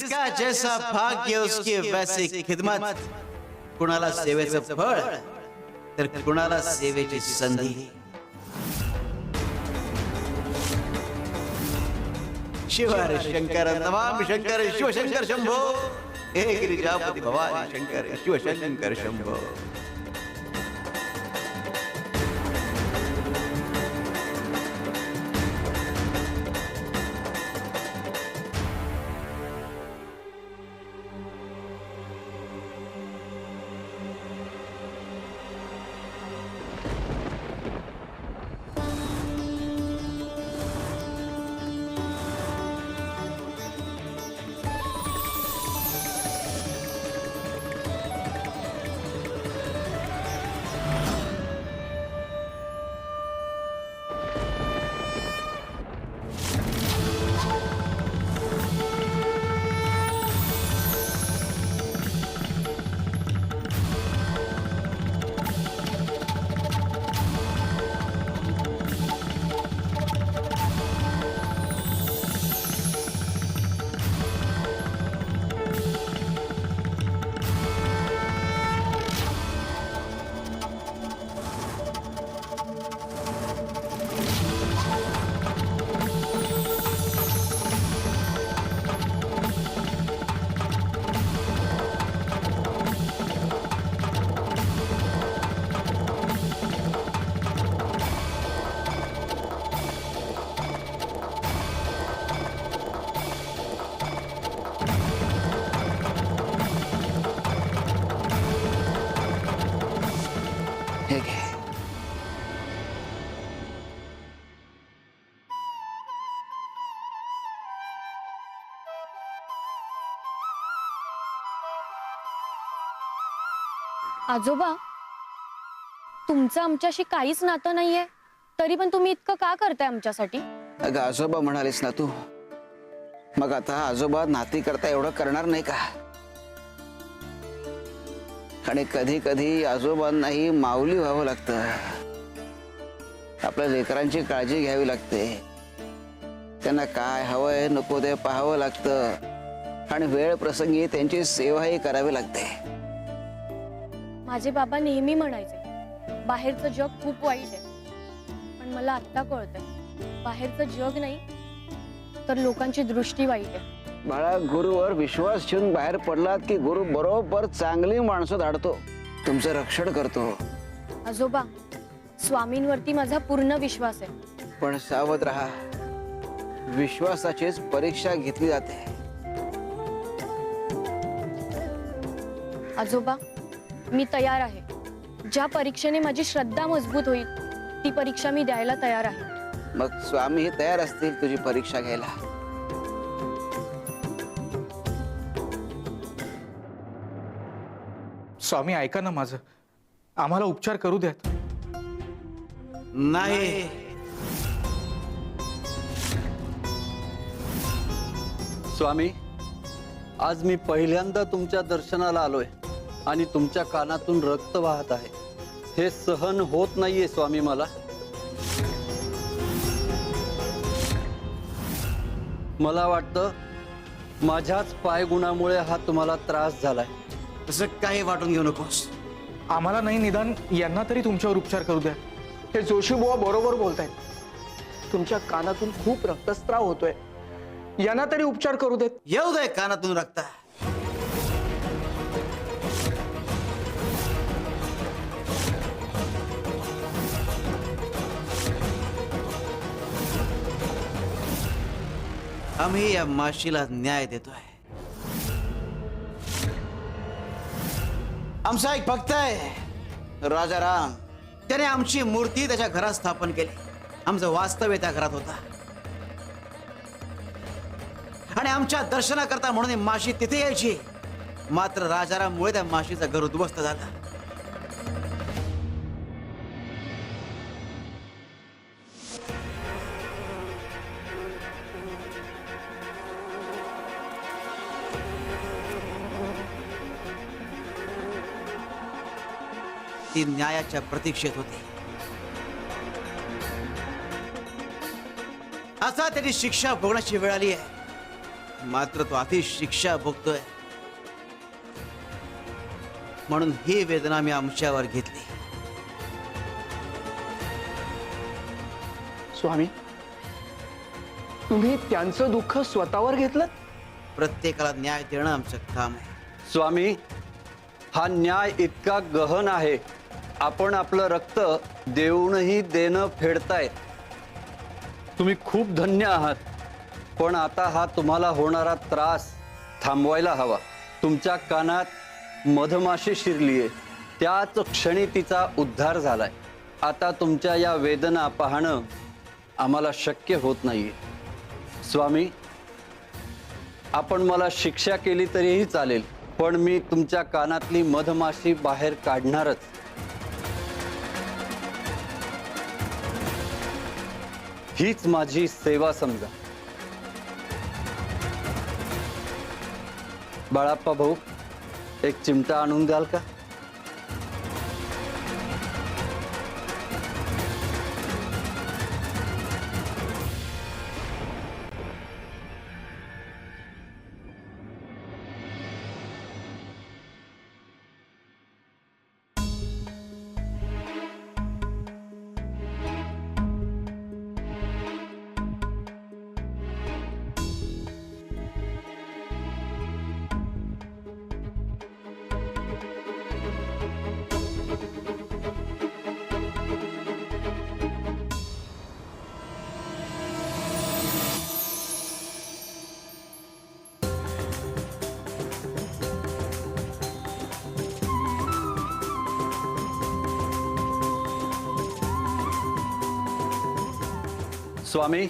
जिसका जैसा भाग्य उसकी वैसी खिदमत, कुणाला सेवेचं फळ तर कुणाला सेवेची संधी. शिव हर शंकर नमामि शंकर शिवशंकर शंभो, हे गिरिजापती भवानी शंकर शिवशंकर शंभो. हे घे. आजोबा, तुमचं आमच्याशी काहीच नातं नाहीये, तरी पण तुम्ही इतकं का करताय आमच्यासाठी? अगं आजोबा म्हणालीस ना तू, मग आता आजोबा नाती करता एवढं करणार नाही का? आणि कधी कधी आजोबांनाही माऊली व्हावं लागतं. आपल्या लेकरांची काळजी घ्यावी लागते. त्यांना काय हवंय नको ते पाहावं लागतं आणि वेळ प्रसंगी त्यांची सेवाही करावी लागते. माझे बाबा नेहमी म्हणायचे, बाहेरचं जग खूप वाईट आहे, पण मला आत्ता कळतंय बाहेरचं जग नाही तर लोकांची दृष्टी वाईट आहे. बाळा, गुरुवर विश्वास ठेवून बाहेर पडलात की गुरु बरोबर चांगली माणसं धाडतो, तुमचं रक्षण करतो. आजोबा, स्वामींवरती माझा पूर्ण विश्वास आहे, पण सावध राहा. विश्वासाचीच परीक्षा घेतली जाते. आजोबा, मी तयार आहे. ज्या परीक्षेने माझी श्रद्धा मजबूत होईल ती परीक्षा मी द्यायला तयार आहे. मग स्वामीही तयार असतील तुझी परीक्षा घ्यायला. स्वामी ऐका ना माझं, आम्हाला उपचार करू द्यात. नाही, स्वामी, आज मी पहिल्यांदा तुमच्या दर्शनाला आलोय आणि तुमच्या कानातून रक्त वाहत आहे. हे सहन होत नाहीये स्वामी मला. मला वाटतं माझ्याच पायगुणामुळे हा तुम्हाला त्रास झालाय. तसं काही वाटून घेऊ नकोस. आम्हाला नाही, निदान यांना तरी तुमच्यावर उपचार करू द्या. हे जोशी बुवा बरोबर बोलतायत. तुमच्या कानातून खूप रक्तस्राव होतोय, यांना तरी उपचार करू देत. येऊ दे कानातून रक्त. आम्ही या माशीला न्याय देतोय. आमचा एक भक्त आहे राजाराम, त्याने आमची मूर्ती त्याच्या घरात स्थापन केली. आमचं वास्तव्य त्या घरात होता आणि आमच्या दर्शनाकरता म्हणून माशी तिथे यायची. मात्र राजाराममुळे त्या माशीचं घर उद्ध्वस्त झालं. ती न्यायाच्या प्रतीक्षेत होती. आता त्याची शिक्षा भोगण्याची वेळ आली आहे. मात्र तो आधी शिक्षा भोगतोय. म्हणून ही वेदना मी आमच्यावर घेतली. स्वामी, तुम्ही त्यांचं दुःख स्वतःवर घेतलं. प्रत्येकाला न्याय देणं आमचं काम आहे. स्वामी, हा न्याय इतका गहन आहे. आपण आपलं रक्त देऊनही देणं फेडतायत. तुम्ही खूप धन्य आहात. पण आता हा तुम्हाला होणारा त्रास थांबवायला हवा. तुमच्या कानात मधमाशी शिरलीये, त्याच क्षणी तिचा उद्धार झालाय. आता तुमच्या या वेदना पाहणं आम्हाला शक्य होत नाहीये. स्वामी, आपण मला शिक्षा केली तरीही चालेल, पण मी तुमच्या कानातली मधमाशी बाहेर काढणारच. हीच माझी सेवा समजा. बाळाप्पा भाऊ, एक चिमटा आणून द्याल का? स्वामी,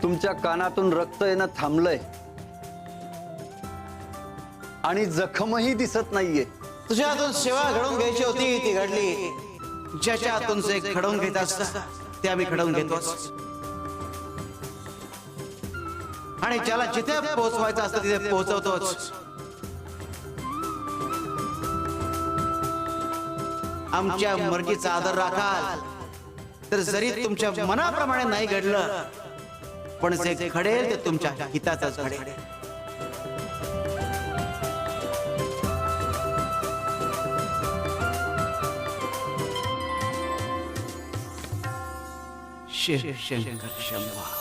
तुमच्या कानातून रक्त येणं थांबलंय आणि जखमही दिसत नाहीये. तुझ्या हातून सेवा घडवून घ्यायची होती, ती घडली. ज्याच्या हातून जे घडवून घेत असतं ते आम्ही घडवून घेतोच. आणि ज्याला जिथे पोहोचवायचं असतं तिथे पोहोचवतोच. आमच्या मर्जीचा आदर राखाल तर जरी तुमच्या मनाप्रमाणे नाही घडलं, पण जे घडेल ते तुमच्या हिताचंच घडेल. शिव शंकर शंभा.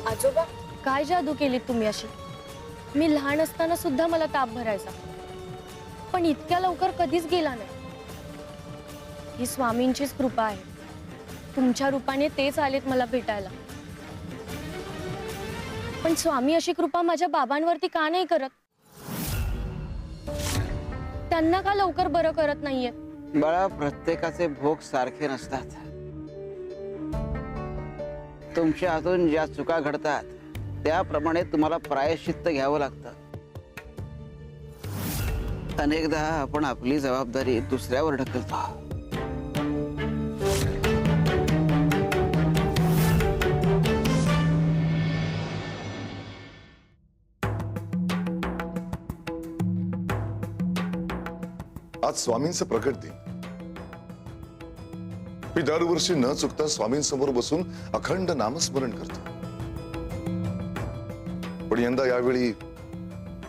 आजोबा, काय जादू केली तुम्ही अशी? मी लहान असताना सुद्धा मला ताप भरायचा, पण इतक्या लवकर कधीच गेला नाही. ही स्वामींचीच कृपा आहे. तुमच्या रूपाने तेच आलेत मला भेटायला. पण स्वामी अशी कृपा माझ्या बाबांवरती का नाही करत? त्यांना का लवकर बरं करत नाहीये? बाळा, प्रत्येकाचे भोग सारखे नसतात. तुमच्या हातून ज्या चुका घडतात त्याप्रमाणे तुम्हाला प्रायश्चित्त घ्यावं लागतं. अनेकदा आपण आपली जबाबदारी दुसऱ्यावर ढकलतो. आज स्वामींचं प्रकट दिन. मी दरवर्षी न चुकता स्वामींसमोर बसून अखंड नामस्मरण करतो. पण यंदा यावेळी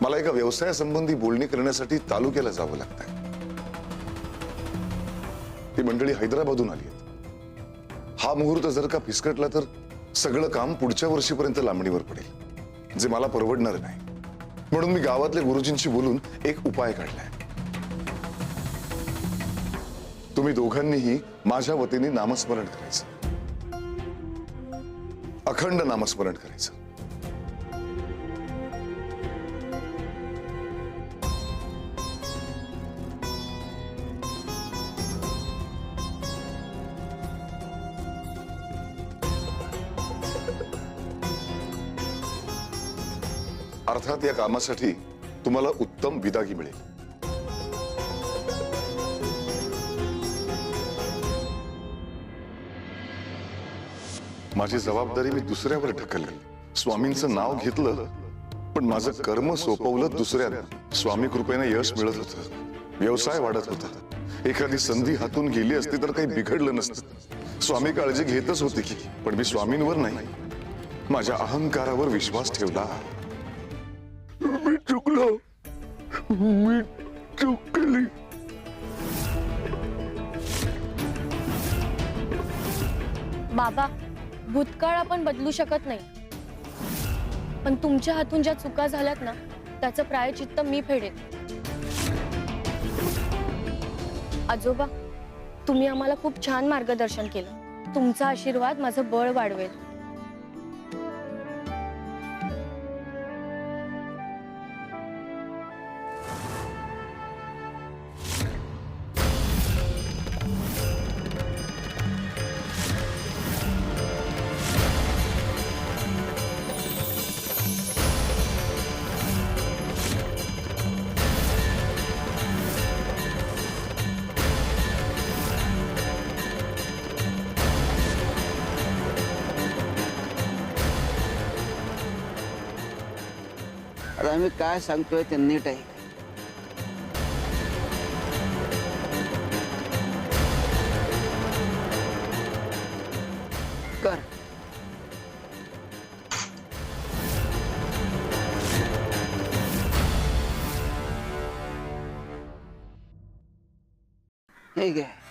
मला एका व्यवसायासंबंधी बोलणी करण्यासाठी तालुक्याला जावं लागतंय. ती मंडळी हैदराबादहून आली आहेत. हा मुहूर्त जर का फिसकटला तर सगळं काम पुढच्या वर्षीपर्यंत लांबणीवर पडेल, जे मला परवडणार नाही. म्हणून मी गावातल्या गुरुजींशी बोलून एक उपाय काढलाय. तुम्ही दोघांनीही माझ्या वतीने नामस्मरण करायचं, अखंड नामस्मरण करायचं. अर्थात या कामासाठी तुम्हाला उत्तम विदागी मिळेल. माझी जबाबदारी मी दुसऱ्यावर ढकलली. स्वामींचं नाव घेतलं, पण माझं कर्म सोपवलं दुसऱ्यांना. स्वामी कृपेने यश मिळत होतं, व्यवसाय वाढत होता, एखादी संधी हातून गेली असती तर काही बिघडलं नसतं. स्वामी काळजी घेतच होते की, पण मी स्वामींवर नाही, माझ्या अहंकारावर विश्वास ठेवला. मी चुकलो, मी चूक केली. बाबा, भूतकाळ आपण बदलू शकत नाही, पण तुमच्या हातून ज्या चुका झाल्यात ना, त्याचं प्रायश्चित्त मी फेडेन. आजोबा, तुम्ही आम्हाला खूप छान मार्गदर्शन केलं. तुमचा आशीर्वाद माझं बळ वाढवेल. आता मी काय सांगतोय ते नीट आहे. कर. ठीक आहे.